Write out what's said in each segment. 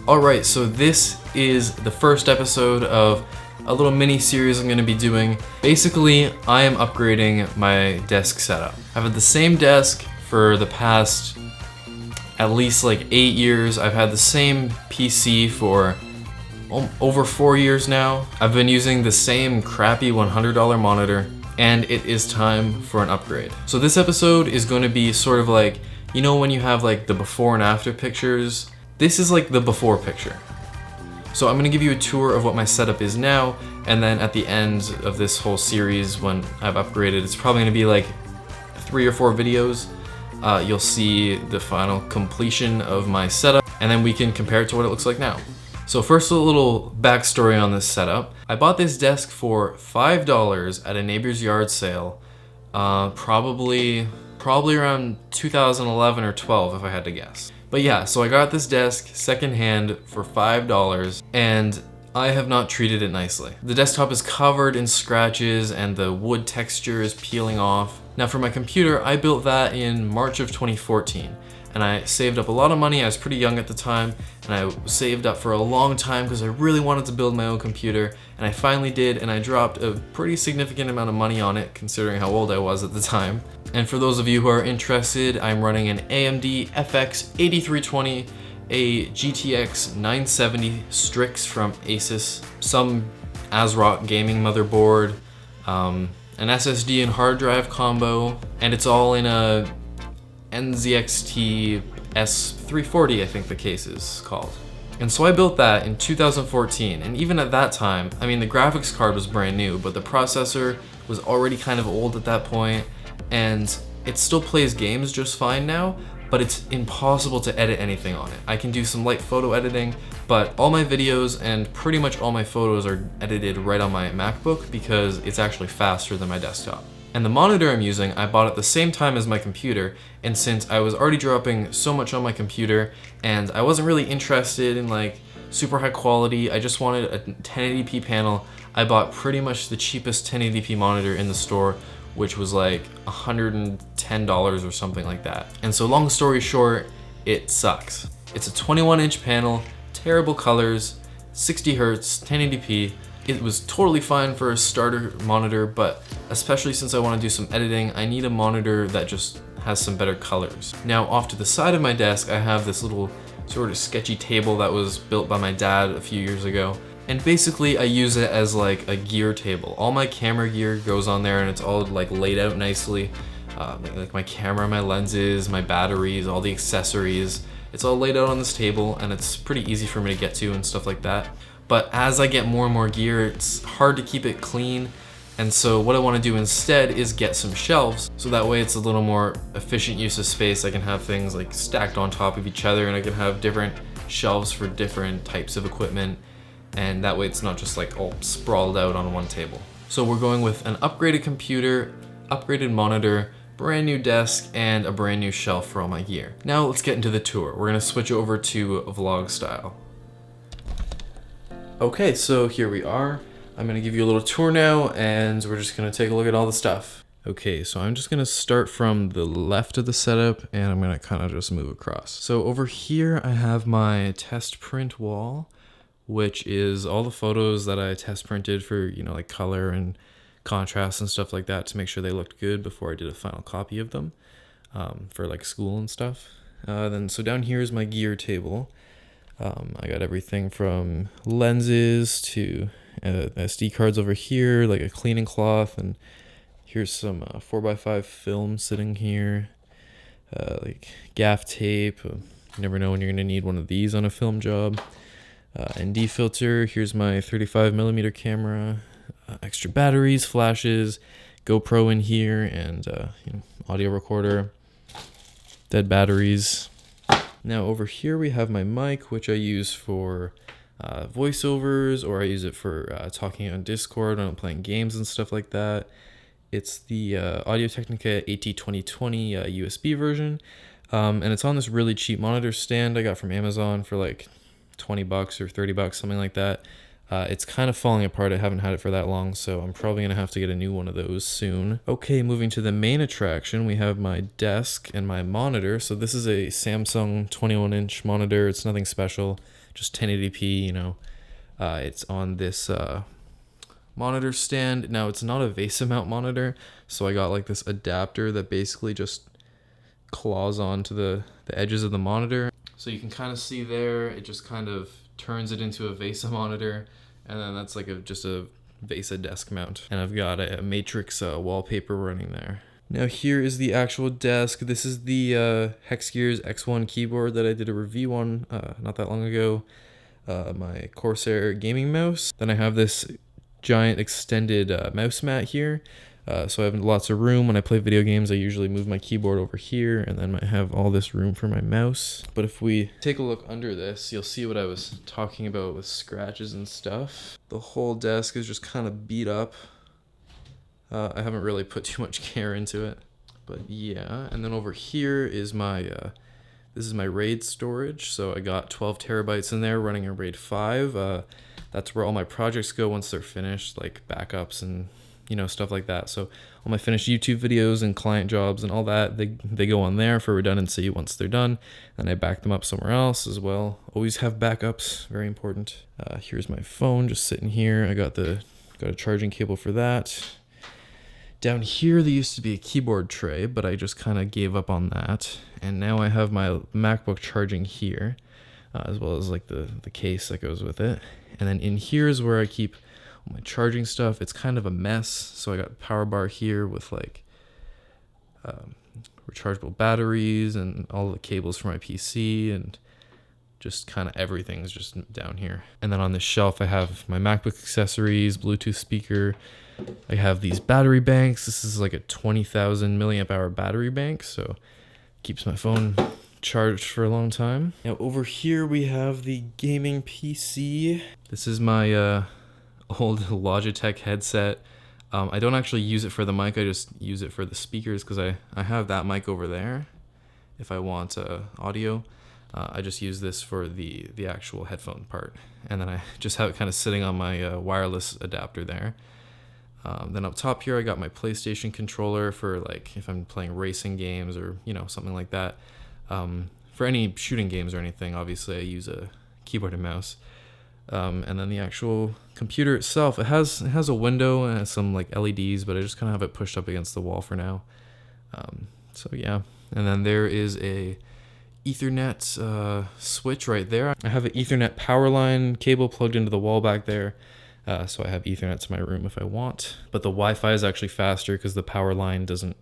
Alright, so this is the first episode of a little mini series I'm going to be doing. Basically, I am upgrading my desk setup. I've had the same desk for the past at least like 8 years. I've had the same PC for over 4 years now. I've been using the same crappy $100 monitor, and it is time for an upgrade. So this episode is going to be sort of like, you know when you have like the before and after pictures? This is like the before picture. So I'm going to give you a tour of what my setup is now, and then at the end of this whole series, when I've upgraded, it's probably going to be like 3 or 4 videos. You'll see the final completion of my setup, and then we can compare it to what it looks like now. So first, a little backstory on this setup. I bought this desk for $5 at a neighbor's yard sale, probably around 2011 or 12 if I had to guess. But yeah, so I got this desk secondhand for $5, and I have not treated it nicely. The desktop is covered in scratches and the wood texture is peeling off. Now for my computer, I built that in March of 2014, and I saved up a lot of money. I was pretty young at the time, and I saved up for a long time because I really wanted to build my own computer, and I finally did, and I dropped a pretty significant amount of money on it considering how old I was at the time. And for those of you who are interested, I'm running an AMD FX 8320, a GTX 970 Strix from Asus, some ASRock gaming motherboard, an SSD and hard drive combo, and it's all in a NZXT S340, I think the case is called. And so I built that in 2014, and even at that time, I mean the graphics card was brand new, but the processor was already kind of old at that point, and it still plays games just fine now, but it's impossible to edit anything on it. I can do some light photo editing, but all my videos and pretty much all my photos are edited right on my MacBook because it's actually faster than my desktop. And the monitor I'm using, I bought at the same time as my computer, and since I was already dropping so much on my computer and I wasn't really interested in like super high quality, I just wanted a 1080p panel, I bought pretty much the cheapest 1080p monitor in the store, which was like $110 or something like that. And so long story short, it sucks. It's a 21-inch panel, terrible colors, 60 Hz, 1080p. It was totally fine for a starter monitor, but especially since I want to do some editing, I need a monitor that just has some better colors. Now, off to the side of my desk, I have this little sort of sketchy table that was built by my dad a few years ago. And basically, I use it as like a gear table. All my camera gear goes on there, and it's all like laid out nicely. Like my camera, my lenses, my batteries, all the accessories. It's all laid out on this table, and it's pretty easy for me to get to and stuff like that. But as I get more and more gear, it's hard to keep it clean. And so what I want to do instead is get some shelves, so that way it's a little more efficient use of space. I can have things like stacked on top of each other, and I can have different shelves for different types of equipment. And that way it's not just like all sprawled out on one table. So we're going with an upgraded computer, upgraded monitor, brand new desk, and a brand new shelf for all my gear. Now let's get into the tour. We're gonna switch over to vlog style. Okay, so here we are. I'm gonna give you a little tour now, and we're just gonna take a look at all the stuff. Okay, so I'm just gonna start from the left of the setup, and I'm gonna kind of just move across. So over here, I have my test print wall, which is all the photos that I test printed for, you know, like color and contrast and stuff like that to make sure they looked good before I did a final copy of them for like school and stuff. So down here is my gear table. I got everything from lenses to SD cards over here, like a cleaning cloth, and here's some 4x5 film sitting here, like gaff tape. You never know when you're gonna need one of these on a film job. ND filter, here's my 35mm camera, extra batteries, flashes, GoPro in here, and audio recorder, dead batteries. Now over here we have my mic, which I use for voiceovers, or I use it for talking on Discord when I'm playing games and stuff like that. It's the Audio-Technica AT2020 USB version, and it's on this really cheap monitor stand I got from Amazon for like $20 or $30, something like that. It's kind of falling apart. I haven't had it for that long, so I'm probably gonna have to get a new one of those soon. Okay, moving to the main attraction, we have my desk and my monitor. So this is a Samsung 21-inch monitor. It's nothing special, just 1080p, you know. It's on this monitor stand. Now, it's not a VESA mount monitor, so I got like this adapter that basically just claws onto the edges of the monitor. So you can kind of see there, it just kind of turns it into a VESA monitor, and then that's like just a VESA desk mount. And I've got a Matrix wallpaper running there. Now here is the actual desk. This is the Hexgears X1 keyboard that I did a review on not that long ago. My Corsair gaming mouse. Then I have this giant extended mouse mat here. So I have lots of room. When I play video games, I usually move my keyboard over here, and then I have all this room for my mouse. But if we take a look under this, you'll see what I was talking about with scratches and stuff. The whole desk is just kind of beat up. I haven't really put too much care into it, but yeah. And then over here is my, this is my RAID storage. So I got 12 terabytes in there running a RAID 5. That's where all my projects go once they're finished, like backups and you know, stuff like that. So all my finished YouTube videos and client jobs and all that, they go on there for redundancy once they're done, and I back them up somewhere else as well. Always have backups, very important. Here's my phone just sitting here. I got a charging cable for that. Down here, there used to be a keyboard tray, but I just kind of gave up on that. And now I have my MacBook charging here, as well as like the case that goes with it. And then in here is where I keep my charging stuff. It's kind of a mess, so I got a power bar here with like rechargeable batteries and all the cables for my PC, and just kind of everything's just down here. And then on this shelf I have my MacBook accessories, Bluetooth speaker. I have these battery banks. This is like a 20,000 milliamp hour battery bank, so keeps my phone charged for a long time. Now over here we have the gaming PC. This is my old Logitech headset. I don't actually use it for the mic, I just use it for the speakers, because I have that mic over there if I want audio. I just use this for the actual headphone part, and then I just have it kind of sitting on my wireless adapter there. Then up top here I got my PlayStation controller for like if I'm playing racing games or you know something like that. For any shooting games or anything, obviously I use a keyboard and mouse. And then the actual computer itself, it has a window and some like LEDs, but I just kind of have it pushed up against the wall for now. So yeah, and then there is a Ethernet switch right there. I have an Ethernet power line cable plugged into the wall back there, so I have Ethernet to my room if I want. But the Wi-Fi is actually faster because the power line doesn't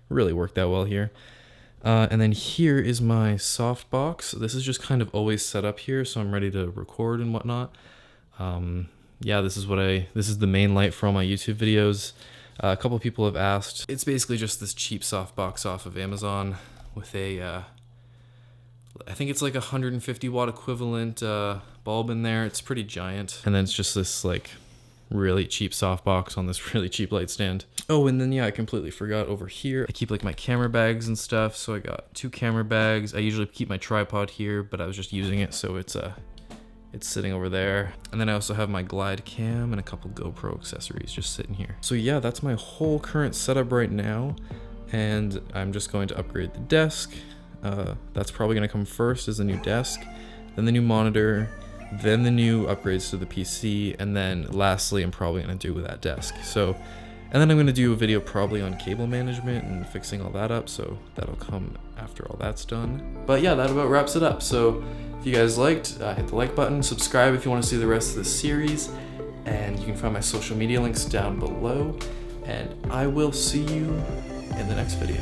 really work that well here. And then here is my softbox. This is just kind of always set up here, so I'm ready to record and whatnot. Yeah, this is the main light for all my YouTube videos. A couple people have asked. It's basically just this cheap softbox off of Amazon with a, I think it's like 150 watt equivalent bulb in there. It's pretty giant. And then it's just this like really cheap softbox on this really cheap light stand. Oh, and then yeah, I completely forgot over here. I keep like my camera bags and stuff. So I got 2 camera bags. I usually keep my tripod here, but I was just using it, so it's sitting over there. And then I also have my glide cam and a couple GoPro accessories just sitting here. So yeah, that's my whole current setup right now. And I'm just going to upgrade the desk. That's probably gonna come first, is the new desk, then the new monitor, then the new upgrades to the PC, and then lastly, I'm probably gonna do with that desk. So, and then I'm gonna do a video probably on cable management and fixing all that up, so that'll come after all that's done. But yeah, that about wraps it up. So if you guys liked, hit the like button, subscribe if you wanna see the rest of this series, and you can find my social media links down below, and I will see you in the next video.